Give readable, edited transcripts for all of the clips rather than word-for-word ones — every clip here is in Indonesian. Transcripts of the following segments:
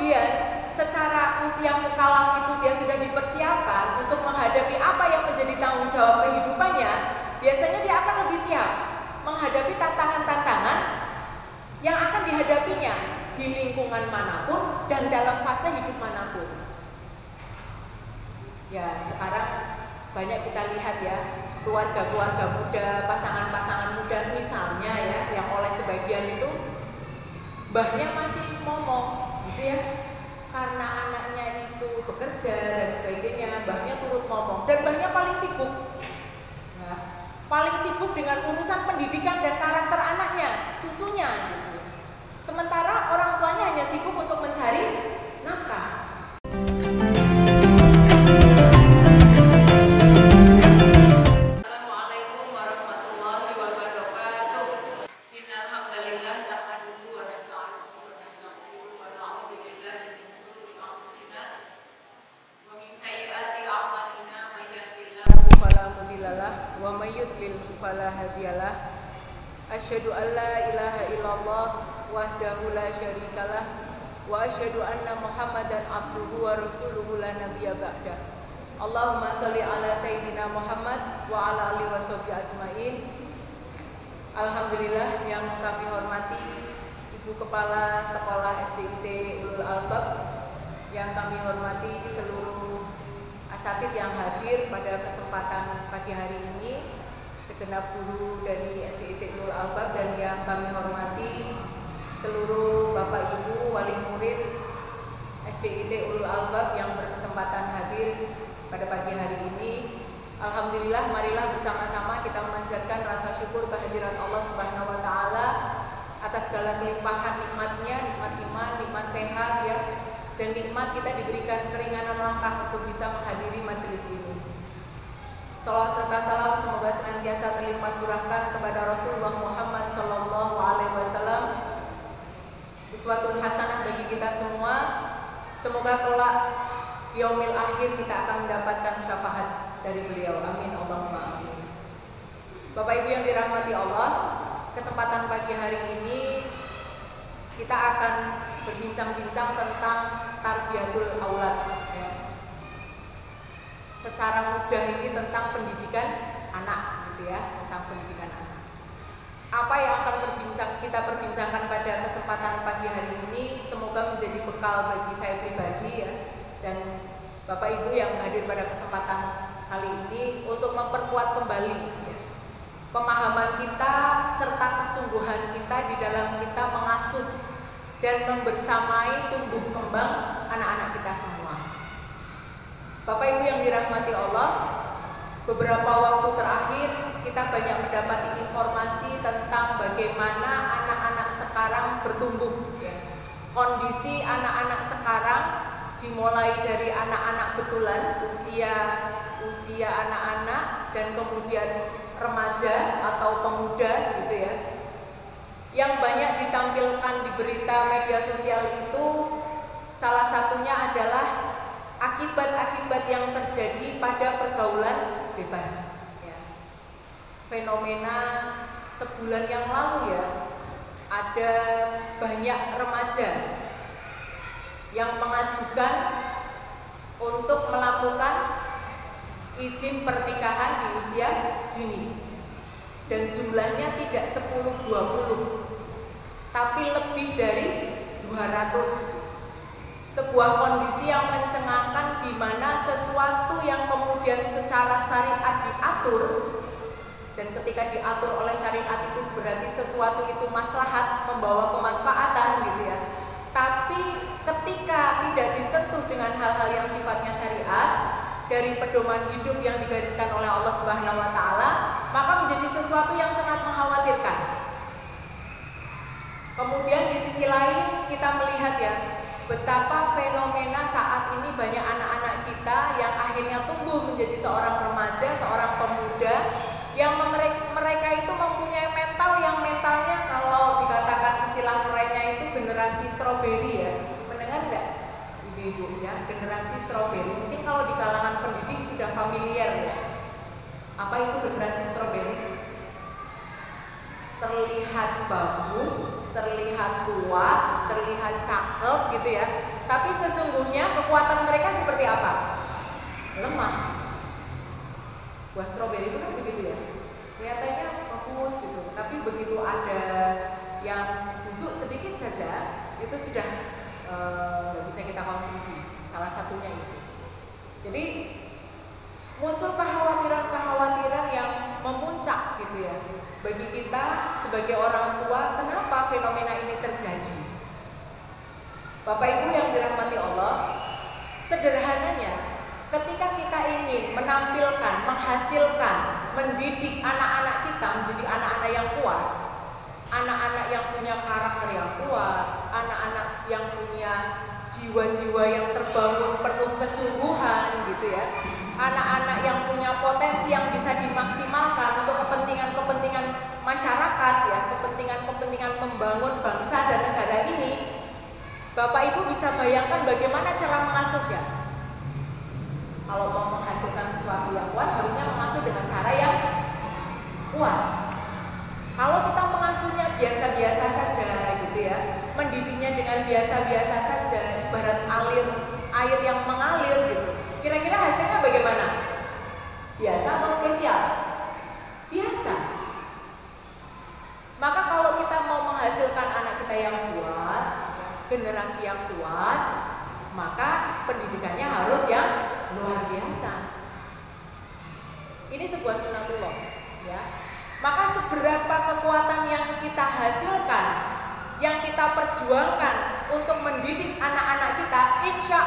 kemudian secara usia mukalaf itu dia sudah dipersiapkan untuk menghadapi apa yang menjadi tanggung jawab kehidupannya, biasanya dia akan lebih siap menghadapi tantangan-tantangan yang akan dihadapinya di lingkungan manapun dan dalam fase hidup manapun. Ya, sekarang banyak kita lihat ya, keluarga-keluarga muda, pasangan-pasangan muda misalnya ya, yang oleh sebagian itu mbahnya masih ngomong gitu ya, karena anaknya itu bekerja dan sebagainya, mbahnya turut ngomong dan mbahnya paling sibuk. Nah, paling sibuk dengan urusan pendidikan dan karakter anaknya, cucunya gitu. Sementara orang tuanya hanya sibuk untuk mencari nafkah. Asyhadu an la ilaha illallah wahdahu la syarikalah wa asyhadu anna Muhammadan abduhu wa rasuluhu la nabiyya ba'dah. Allahumma shalli ala sayyidina Muhammad wa ala alihi washabihi ajmain. Alhamdulillah, yang kami hormati Ibu Kepala Sekolah SDIT Ulul Albab, yang kami hormati seluruh asatidz yang hadir pada kesempatan pagi hari ini, segenap guru dari SDIT Ulul Albab, dan yang kami hormati seluruh Bapak Ibu wali murid SDIT Ulul Albab yang berkesempatan hadir pada pagi hari ini. Alhamdulillah, marilah bersama-sama kita memanjatkan rasa syukur kehadirat Allah Subhanahu wa taala atas segala kelimpahan nikmatnya, nikmat iman, nikmat sehat ya, dan nikmat kita diberikan keringanan langkah untuk bisa menghadiri majelis ini. Salawat serta salam semoga senantiasa terlimpah curahkan kepada Rasulullah Muhammad Sallallahu Alaihi Wasallam, uswatun hasanah bagi kita semua. Semoga kelak yaumil akhir kita akan mendapatkan syafaat dari beliau. Amin Allahumma amin. Bapak Ibu yang dirahmati Allah, kesempatan pagi hari ini kita akan berbincang-bincang tentang tarbiyatul aulad ya. Secara mudah ini tentang pendidikan anak gitu ya, tentang pendidikan anak. Apa yang akan kita perbincangkan pada kesempatan pagi hari ini semoga menjadi bekal bagi saya pribadi ya, dan Bapak Ibu yang hadir pada kesempatan kali ini untuk memperkuat kembali ya, pemahaman kita serta kesungguhan kita di dalam kita mengasuh dan membersamai tumbuh kembang anak-anak kita semua. Bapak Ibu yang dirahmati Allah, beberapa waktu terakhir kita banyak mendapati informasi tentang bagaimana anak-anak sekarang bertumbuh ya. Kondisi anak-anak sekarang dimulai dari anak-anak betulan, usia anak-anak dan kemudian remaja atau pemuda gitu ya. Yang banyak ditampilkan di berita media sosial itu salah satunya adalah akibat-akibat yang terjadi pada pergaulan bebas ya. Fenomena sebulan yang lalu ya, ada banyak remaja yang mengajukan untuk melakukan izin pernikahan di usia dini, dan jumlahnya tidak 10-20 tapi lebih dari 200. Sebuah kondisi yang mencengangkan, di mana sesuatu yang kemudian secara syariat diatur, dan ketika diatur oleh syariat itu berarti sesuatu itu maslahat, membawa kemanfaatan gitu ya. Tapi ketika tidak disentuh dengan hal-hal yang sifatnya syariat dari pedoman hidup yang digariskan oleh Allah Subhanahu wa taala, maka menjadi sesuatu yang sangat mengkhawatirkan. Kemudian di sisi lain kita melihat ya, betapa fenomena saat ini banyak anak-anak kita yang akhirnya tumbuh menjadi seorang remaja, seorang pemuda yang mereka itu mempunyai mental yang mentalnya kalau dikatakan istilah kerennya itu generasi stroberi ya. Mendengar enggak ibu-ibu ya, generasi stroberi. Mungkin kalau di kalangan pendidik sudah familiar ya. Apa itu generasi stroberi? Terlihat bagus, terlihat kuat, terlihat cakep gitu ya, Tapi sesungguhnya kekuatan mereka seperti apa? Lemah. Buah stroberi itu kan begitu ya, kelihatannya bagus gitu, tapi begitu ada yang busuk sedikit saja itu sudah nggak bisa kita konsumsi. Salah satunya itu. Jadi muncul kekhawatiran-kekhawatiran yang memuncak gitu ya bagi kita sebagai orang tua. Kenapa fenomena ini terjadi? Bapak Ibu yang dirahmati Allah, sederhananya ketika kita ingin menampilkan, menghasilkan, mendidik anak-anak kita menjadi anak-anak yang kuat, anak-anak yang punya karakter yang kuat, anak-anak yang punya jiwa-jiwa yang terbangun penuh kesungguhan gitu ya, anak-anak yang punya potensi yang bisa dimaksimalkan untuk kepentingan-kepentingan masyarakat ya, kepentingan-kepentingan membangun bangsa dan negara ini. Bapak Ibu bisa bayangkan bagaimana cara mengasuhnya. Kalau mau menghasilkan sesuatu yang kuat, harusnya mengasuh dengan cara yang kuat. Kalau kita mengasuhnya biasa-biasa saja gitu ya, mendidiknya dengan biasa-biasa saja, ibarat air yang mengalir gitu, kira-kira hasilnya bagaimana? Biasa atau spesial? Biasa. Maka kalau kita mau menghasilkan anak kita yang kuat, generasi yang kuat, maka pendidikannya harus yang luar biasa. Ini sebuah sunatullah ya. Maka seberapa kekuatan yang kita hasilkan, yang kita perjuangkan untuk mendidik anak-anak kita, insya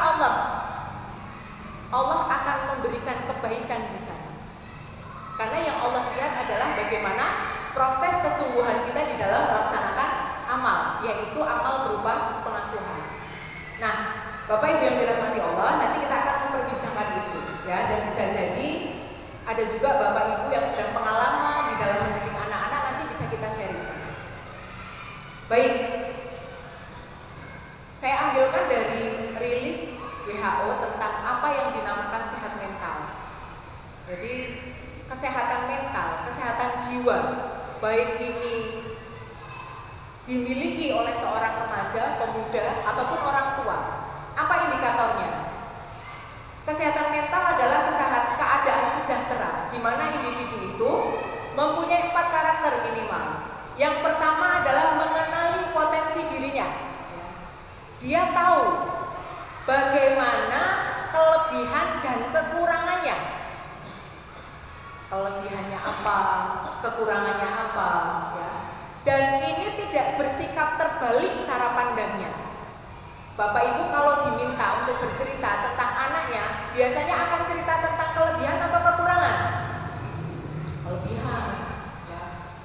Allah akan memberikan kebaikan di sana. Karena yang Allah lihat adalah bagaimana proses kesungguhan kita di dalam melaksanakan amal, yaitu amal berupa pengasuhan. Nah, Bapak Ibu yang dirahmati Allah, nanti kita akan memperbincangkan itu ya, dan bisa jadi ada juga Bapak Ibu yang sudah pengalaman di dalam mendidik anak-anak, nanti bisa kita sharing. Baik, saya ambilkan dari rilis WHO tentang apa yang dinamakan sehat mental. Jadi kesehatan mental, kesehatan jiwa, baik ini dimiliki oleh seorang remaja, pemuda, ataupun orang tua. Apa indikatornya? Kesehatan mental adalah keadaan sejahtera, di mana individu itu mempunyai 4 karakter minimal. Yang pertama adalah mengenali potensi dirinya. Dia tahu bagaimana kelebihan dan kekurangannya. Kelebihannya apa, kekurangannya apa, ya. Dan ini tidak bersikap terbalik cara pandangnya. Bapak Ibu kalau diminta untuk bercerita tentang anaknya, biasanya akan cerita tentang kelebihan atau kekurangan? Kelebihan, ya.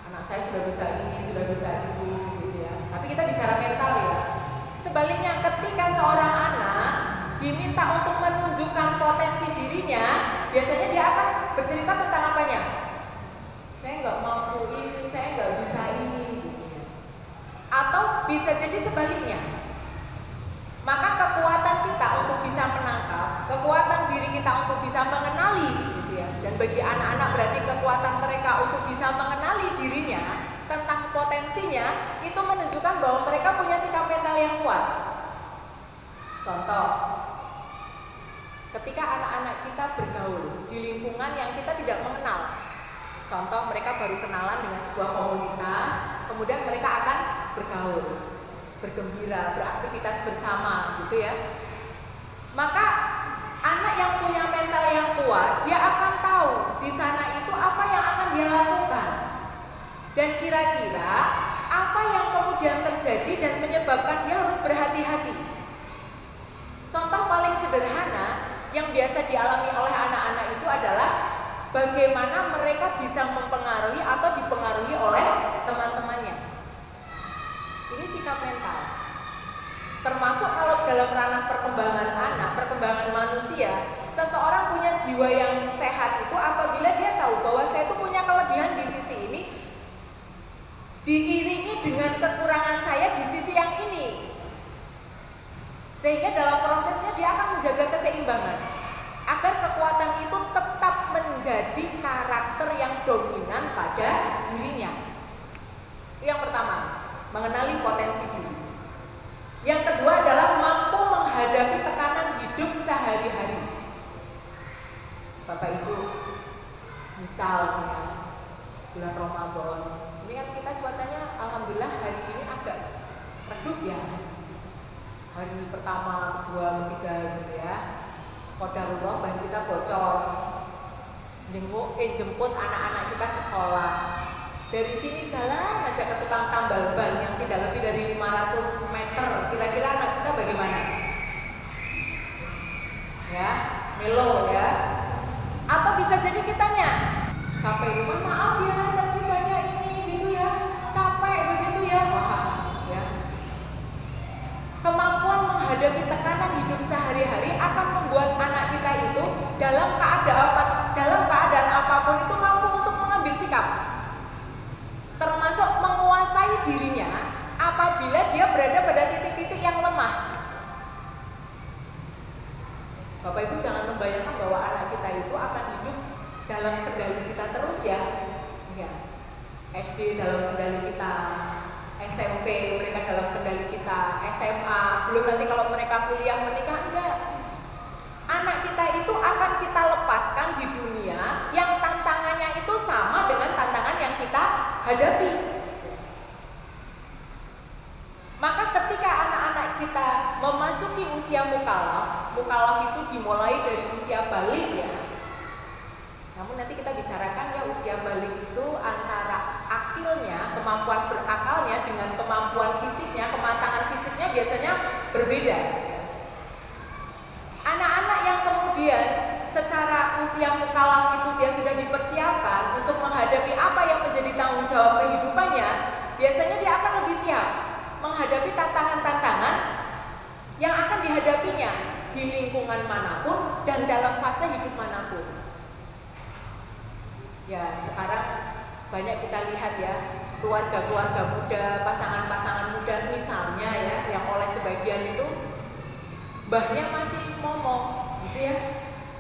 Anak saya sudah bisa ini, sudah bisa itu, gitu ya. Tapi kita bicara mental ya. Sebaliknya, ketika seorang anak diminta untuk menunjukkan potensi dirinya, biasanya dia akan bercerita tentang apanya? Saya nggak mampu ini, saya nggak bisa ini, gitu ya. Atau bisa jadi sebaliknya. Maka kekuatan kita untuk bisa menangkap, kekuatan diri kita untuk bisa mengenali gitu ya. Dan bagi anak-anak berarti kekuatan mereka untuk bisa mengenali dirinya tentang potensinya, itu menunjukkan bahwa mereka punya sikap mental yang kuat. Contoh, ketika anak-anak kita bergaul di lingkungan yang kita tidak mengenal. Contoh, mereka baru kenalan dengan sebuah komunitas, kemudian mereka akan bergaul, bergembira, beraktivitas bersama gitu ya. Maka anak yang punya mental yang kuat, dia akan tahu di sana itu apa yang akan dia lakukan. Dan kira-kira apa yang kemudian terjadi dan menyebabkan dia harus berhati-hati. Contoh paling sederhana yang biasa dialami oleh anak-anak itu adalah bagaimana mereka bisa mempengaruhi atau dipengaruhi oleh teman-temannya. Ini sikap mental. Termasuk kalau dalam ranah perkembangan anak, perkembangan manusia, seseorang punya jiwa yang sehat itu apabila dia tahu bahwa saya itu punya kelebihan di sisi ini, diiringi dengan kekurangan saya di sisi yang ini. Sehingga dalam prosesnya dia akan menjaga keseimbangan agar kekuatan itu tetap menjadi karakter yang dominan pada dirinya. Itu yang pertama, mengenali potensi diri. Yang kedua adalah mampu menghadapi sehari-hari. Bapak Ibu, misalnya bulan Ramadan, ini kan kita cuacanya alhamdulillah hari ini agak redup ya. Hari pertama, kedua, ketiga gitu ya. Qadarullah ban kita bocor. Jemput anak-anak kita sekolah. Dari sini jalan aja ke tukang tambal ban yang tidak lebih dari 500 meter. Kira-kira anak kita bagaimana? Ya, melo ya. Atau bisa jadi kitanya sampai rumah, maaf ya, tapi banyak ini gitu ya, capek begitu ya. Wah, ya. Kemampuan menghadapi tekanan hidup sehari-hari akan membuat anak kita itu dalam keadaan apapun itu mampu untuk mengambil sikap, termasuk menguasai dirinya apabila dia berada pada titik-titik yang lemah. Bapak Ibu jangan membayangkan bahwa anak kita itu akan hidup dalam kendali kita terus ya. SD dalam kendali kita, SMP mereka dalam kendali kita, SMA, belum nanti kalau mereka kuliah menikah, enggak. Anak kita itu akan kita lepaskan di dunia yang tantangannya itu sama dengan tantangan yang kita hadapi. Maka ketika anak-anak kita memasuki usia mukallaf itu dimulai dari usia balik ya. Namun nanti kita bicarakan ya usia balik itu antara akilnya, kemampuan berakalnya dengan kemampuan fisiknya, kematangan fisiknya biasanya berbeda. Anak-anak yang kemudian secara usia mukallaf itu dia sudah dipersiapkan untuk menghadapi apa yang menjadi tanggung jawab kehidupannya, biasanya dia akan lebih siap menghadapi tantangan-tantangan yang akan dihadapinya di lingkungan manapun dan dalam fase hidup manapun. Ya, sekarang banyak kita lihat ya, keluarga-keluarga muda, pasangan-pasangan muda misalnya ya, yang oleh sebagian itu mbahnya masih ngomong gitu ya,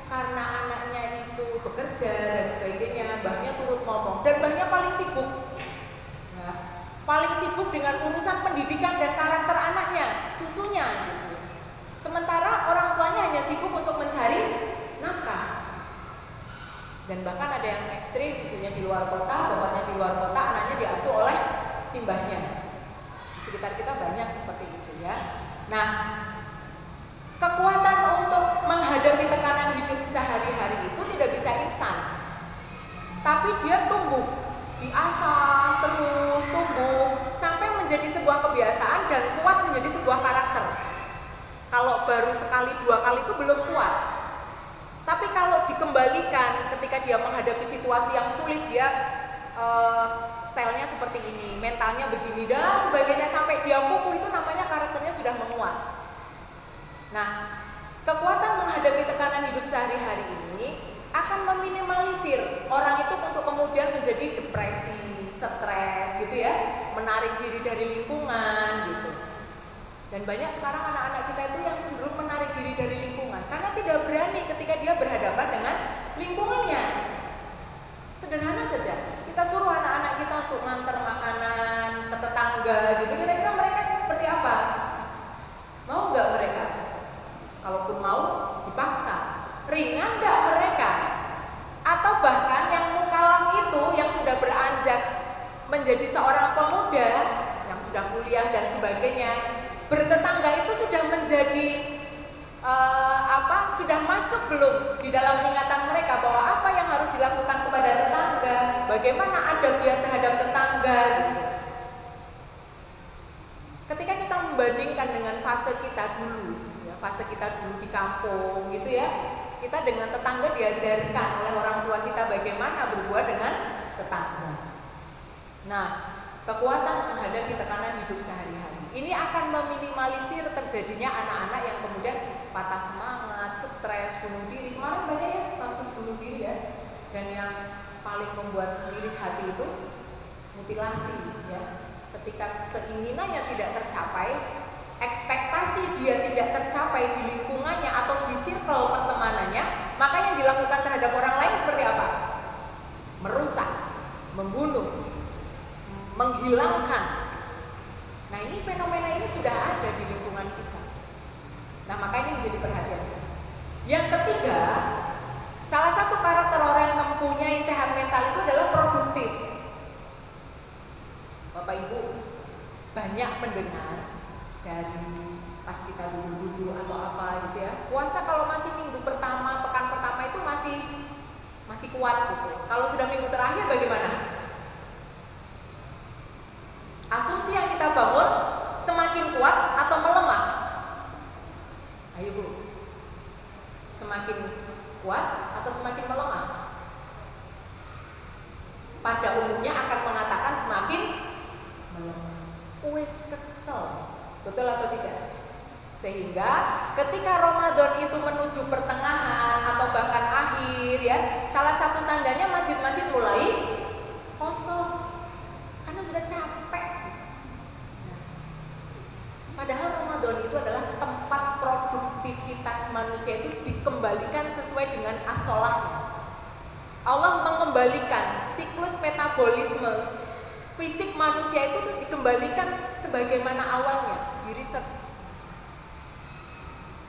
karena anaknya itu bekerja dan sebagainya, mbahnya turut ngomong dan mbahnya paling sibuk. Nah, paling sibuk dengan urusan pendidikan dan karakter anaknya, cucunya gitu. Sementara orang tuanya hanya sibuk untuk mencari nafkah. Dan bahkan ada yang ekstrim, ibunya di luar kota, bapaknya di luar kota, anaknya diasuh oleh simbahnya. Di sekitar kita banyak seperti itu ya. Nah, kekuatan untuk menghadapi tekanan hidup sehari-hari itu tidak bisa instan. Tapi dia tumbuh, diasah terus tumbuh sampai menjadi sebuah kebiasaan dan kuat menjadi sebuah karakter. Kalau baru sekali dua kali itu belum kuat. Tapi kalau dikembalikan ketika dia menghadapi situasi yang sulit, dia stylenya seperti ini, mentalnya begini dan sebagainya sampai dia kukuh, itu namanya karakternya sudah menguat. Nah, kekuatan menghadapi tekanan hidup sehari-hari ini akan meminimalisir orang itu untuk kemudian menjadi depresi, stres gitu ya, menarik diri dari lingkungan gitu. Dan banyak sekarang anak-anak kita itu yang cenderung menarik diri dari lingkungan karena tidak berani ketika dia berhadapan dengan lingkungannya. Sederhana saja, kita suruh anak-anak kita untuk nganter makanan ke tetangga gitu, kira-kira mereka seperti apa? Mau nggak mereka? Kalaupun mau, dipaksa. Ringan nggak mereka? Atau bahkan yang mukallaf itu yang sudah beranjak menjadi seorang pemuda yang sudah kuliah dan sebagainya, bertetangga itu sudah menjadi sudah masuk belum di dalam ingatan mereka bahwa apa yang harus dilakukan kepada tetangga, bagaimana adabiat terhadap tetangga gitu. Ketika kita membandingkan dengan fase kita dulu ya, fase kita dulu di kampung gitu ya, kita dengan tetangga diajarkan oleh orang tua kita bagaimana berbuat dengan tetangga. Nah, kekuatan menghadapi tekanan hidup sehari-hari ini akan meminimalisir terjadinya anak-anak yang kemudian patah semangat, stres, bunuh diri. Kemarin banyak ya kasus bunuh diri ya. Dan yang paling membuat miris hati itu mutilasi ya. Ketika keinginannya tidak tercapai, ekspektasi dia tidak tercapai di lingkungannya atau di circle pertemanannya, maka yang dilakukan terhadap orang lain seperti apa? Merusak, membunuh, menghilangkan. Nah, ini fenomena ini sudah ada di lingkungan kita. Nah, maka ini menjadi perhatian. Yang ketiga, salah satu karakter orang yang mempunyai sehat mental itu adalah produktif. Bapak Ibu banyak mendengar dari pas kita dulu atau apa gitu ya, puasa kalau masih minggu pertama, pekan pertama itu masih kuat gitu. Kalau sudah minggu terakhir bagaimana? Asumsi yang kita bangun semakin kuat atau melemah? Ayo Bu, semakin kuat atau semakin melemah? Pada umumnya akan mengatakan semakin melemah. Wes kesel, betul atau tidak? Sehingga ketika Ramadan itu menuju pertengahan atau bahkan akhir ya, salah satu tandanya masjid-masjid mulai kosong karena sudah capek. Padahal Ramadan itu adalah tempat produktivitas manusia itu dikembalikan sesuai dengan as-sholahnya. Allah mengembalikan siklus metabolisme fisik manusia itu dikembalikan sebagaimana awalnya, di riset.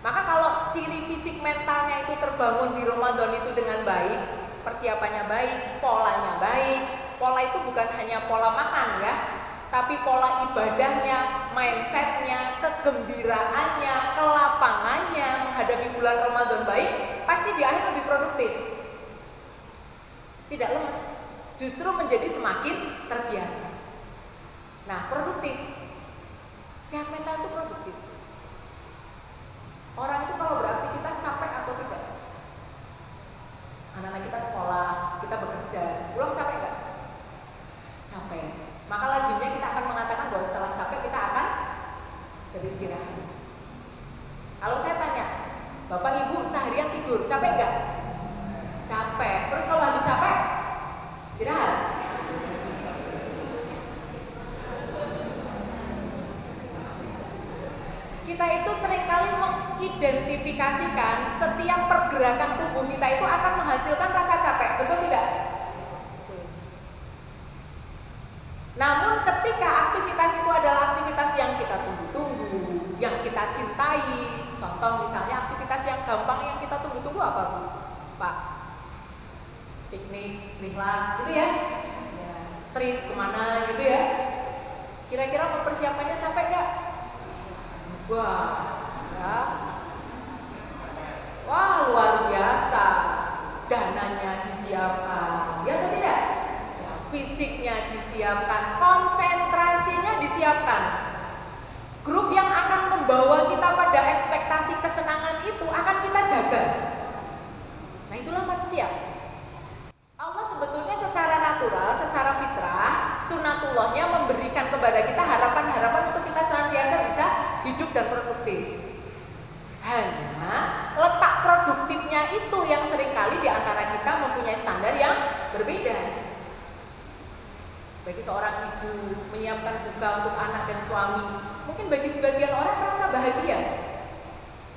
Maka kalau ciri fisik mentalnya itu terbangun di Ramadan itu dengan baik, persiapannya baik, polanya baik. Pola itu bukan hanya pola makan ya, tapi pola ibadahnya, mindsetnya, kegembiraannya, kelapangannya menghadapi bulan Ramadan baik, pasti di akhir lebih produktif. Tidak lemes, justru menjadi semakin terbiasa. Nah, produktif. Sehat mental itu produktif. Orang itu kalau beraktivitas capek atau tidak? Anak-anak kita sekolah, kita bekerja, pulang capek nggak? Capek. Maka lazimnya kita akan mengatakan bahwa setelah capek kita akan beristirahat. Kalau saya tanya, Bapak Ibu seharian tidur, capek nggak? Capek. Terus kalau habis capek, istirahat. Kita itu seringkali mengidentifikasikan setiap pergerakan tubuh kita itu akan menghasilkan rasa capek, betul tidak? Namun ketika aktivitas itu adalah aktivitas yang kita tunggu-tunggu, yang kita cintai, contoh misalnya aktivitas yang gampang yang kita tunggu-tunggu apa Bu? Pak? Piknik, rihlah, gitu ya? Trip kemana gitu ya? Kira-kira mempersiapkannya capek nggak? Wah, ya. Wah, luar biasa. Dananya disiapkan, ya atau tidak? Ya, fisiknya disiapkan, konsentrasinya disiapkan. Grup yang akan membawa kita pada ekspektasi kesenangan itu akan kita jaga. Nah, itulah manusia. Allah sebetulnya secara natural, secara fitrah, sunatullahnya memberikan kepada kita harapan-harapan untuk kita senantiasa bisa hidup dan produktif. Hanya letak produktifnya itu yang seringkali di antara kita mempunyai standar yang berbeda. Bagi seorang ibu menyiapkan buka untuk anak dan suami, mungkin bagi sebagian orang merasa bahagia.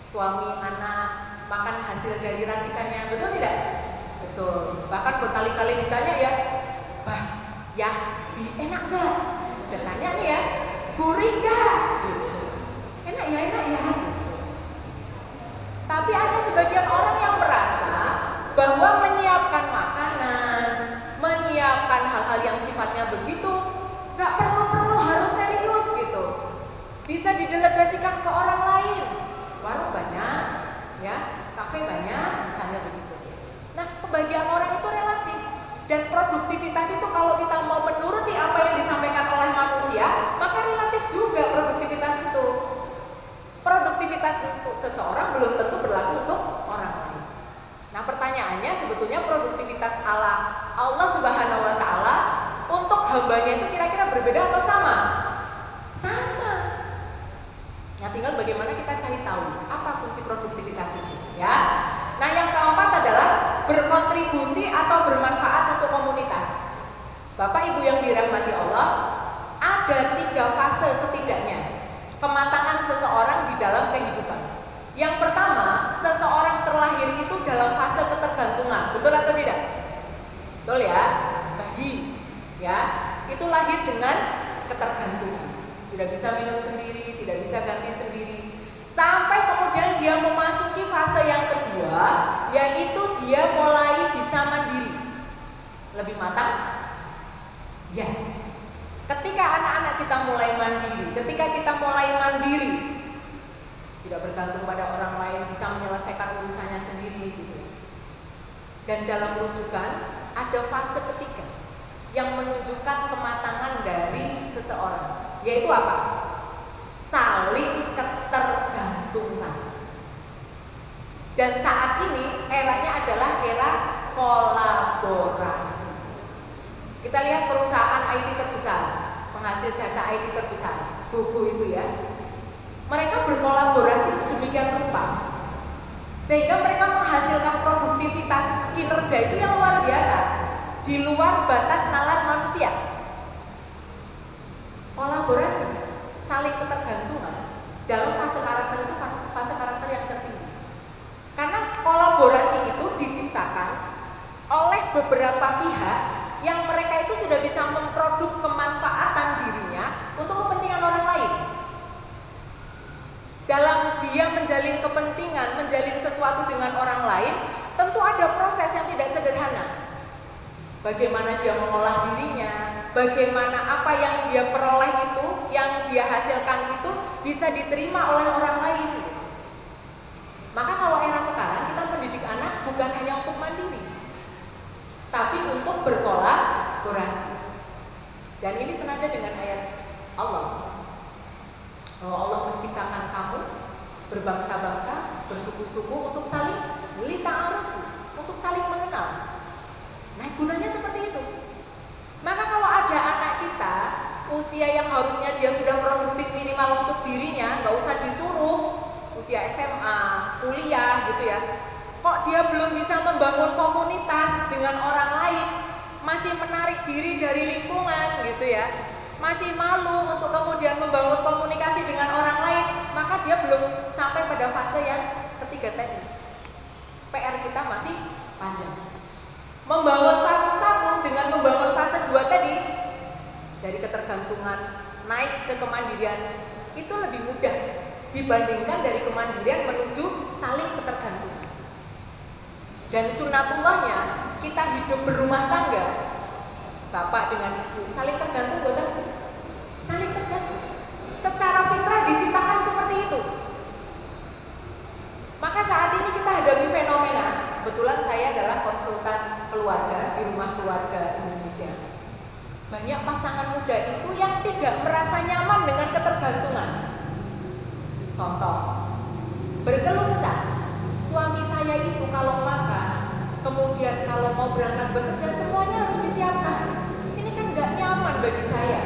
Suami, anak makan hasil dari racikannya, betul tidak? Betul. Bahkan berkali-kali ditanya ya, bah, ya, enak gak? Bertanya nih ya, gurih gak? Gitu. Enak ya. Tapi ada sebagian orang yang merasa bahwa menyiapkan makanan, menyiapkan hal-hal yang sifatnya begitu, gak perlu harus serius gitu. Bisa didelegasikan ke orang lain. Warung banyak, ya, kafe banyak, misalnya begitu. Nah, kebahagiaan orang itu relatif. Dan produktivitas itu kalau kita mau menuruti apa yang disampaikan oleh manusia, maka relatif juga produktivitas itu. Produktivitas untuk seseorang belum tentu berlaku untuk orang lain. Nah, pertanyaannya sebetulnya produktivitas Allah Subhanahu wa Ta'ala untuk hambanya itu kira-kira berbeda atau sama? Sama. Nah, tinggal bagaimana kita cari tahu apa kunci produktivitas itu, ya. Nah, yang keempat adalah berkontribusi atau bermanfaat untuk komunitas. Bapak Ibu yang dirahmati Allah, ada 3 fase setidaknya kematangan seseorang di dalam kehidupan. Yang pertama, seseorang terlahir itu dalam fase ketergantungan, betul atau tidak? Betul ya, bayi, ya, itu lahir dengan ketergantungan, tidak bisa minum sendiri, tidak bisa ganti sendiri, sampai kemudian dia memasuki fase yang kedua, yaitu dia mulai bisa mandiri. Lebih matang? Ya. Ketika anak-anak kita mulai mandiri, ketika kita mulai mandiri, tidak bergantung pada orang lain, bisa menyelesaikan urusannya sendiri gitu. Dan dalam rujukan ada fase ketiga yang menunjukkan kematangan dari seseorang, yaitu apa? Saling ketergantungan. Dan saat ini eranya adalah era kolaborasi. Kita lihat perusahaan IT terbesar, penghasil jasa IT terbesar, Google itu ya. Mereka berkolaborasi sedemikian rupa sehingga mereka menghasilkan produktivitas kinerja itu yang luar biasa, di luar batas nalar manusia. Kolaborasi, saling ketergantungan dalam fase karakter itu fase karakter yang tertinggi. Karena kolaborasi itu diciptakan oleh beberapa pihak yang mereka itu sudah bisa memproduk kemanfaatan dirinya untuk kepentingan orang lain. Dalam dia menjalin kepentingan, menjalin sesuatu dengan orang lain, tentu ada proses yang tidak sederhana. Bagaimana dia mengolah dirinya, bagaimana apa yang dia peroleh itu, yang dia hasilkan itu bisa diterima oleh orang lain. Maka kalau era sekarang kita mendidik anak bukan hanya untuk mandiri, tapi untuk berkolaborasi. Dan ini senada dengan ayat Allah, bahwa Allah menciptakan kamu berbangsa-bangsa, bersuku-suku untuk saling lita'arufu, untuk saling mengenal. Nah, gunanya seperti itu. Maka kalau ada anak kita usia yang harusnya dia sudah produktif minimal untuk dirinya, nggak usah disuruh usia SMA, kuliah gitu ya, kok dia belum bisa membangun komunitas dengan orang lain, masih menarik diri dari lingkungan gitu ya, masih malu untuk kemudian membangun komunikasi dengan orang lain, maka dia belum sampai pada fase yang ketiga tadi. PR kita masih panjang. Membangun fase 1 dengan membangun fase 2 tadi, dari ketergantungan naik ke kemandirian, itu lebih mudah dibandingkan dari kemandirian menuju saling ketergantungan. Dan sunatullahnya, kita hidup berumah tangga, bapak dengan ibu saling tergantung, bukan? Saling tergantung. Secara fitrah diciptakan seperti itu. Maka saat ini kita hadapi fenomena. Kebetulan saya adalah konsultan keluarga di Rumah Keluarga Indonesia. Banyak pasangan muda itu yang tidak merasa nyaman dengan ketergantungan. Contoh, berkeluh kesah, suami saya itu kalau makan, kemudian kalau mau berangkat bekerja semuanya harus disiapkan. Ini kan nggak nyaman bagi saya.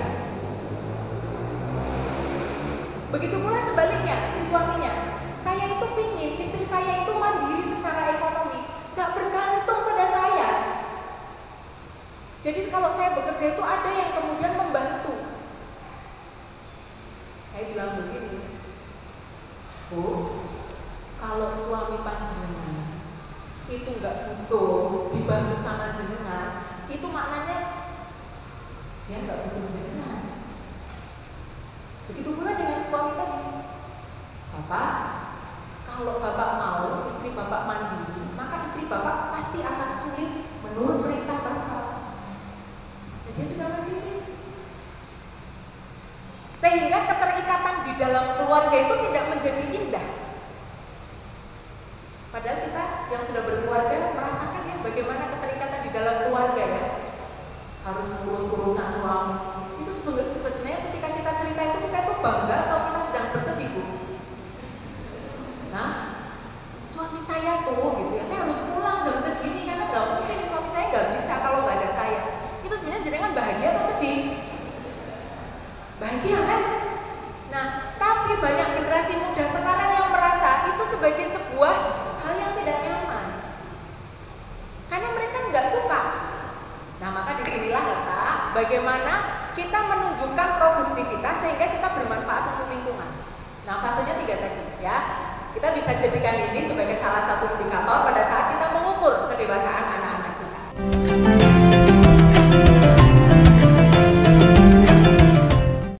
Begitu pula sebaliknya, si suaminya, saya itu pingin istri saya itu mandiri secara ekonomi, nggak bergantung pada saya. Jadi kalau saya bekerja itu ada yang kemudian membantu. Saya bilang begini, Bu, kalau suami panjenengan itu nggak butuh dibantu sama jenengan, itu maknanya dia nggak butuh jenengan. Begitu pula dengan suami tadi, Bapak, kalau Bapak mau istri Bapak mandiri, maka istri Bapak pasti akan sulit menurut perintah Bapak. Jadi sudah mandiri. Sehingga keterikatan di dalam keluarga itu tidak menjadi indah. Padahal kita yang sudah berkeluarga merasakan ya bagaimana keterikatan di dalam keluarga ya. Harus ngurus urusan suami. Itu sebetulnya ketika kita cerita itu kita tuh bangga atau kita sedang bersedih, Bu? Nah, suami saya tuh gitu ya, saya harus pulang jam segini karena nggak mungkin suami saya nggak bisa kalau nggak ada saya. Itu sebenarnya jenengan bahagia atau sedih? Bahagia kan? Nah, tapi banyak generasi muda sekarang yang merasa itu sebagai sebuah hal yang tidak nyaman karena mereka nggak suka. Nah, maka disinilah letak bagaimana kita menunjukkan produktivitas sehingga kita bermanfaat untuk lingkungan. Nah, fasenya 3 tadi ya. Kita bisa jadikan ini sebagai salah satu indikator pada saat kita mengukur kedewasaan anak-anak kita.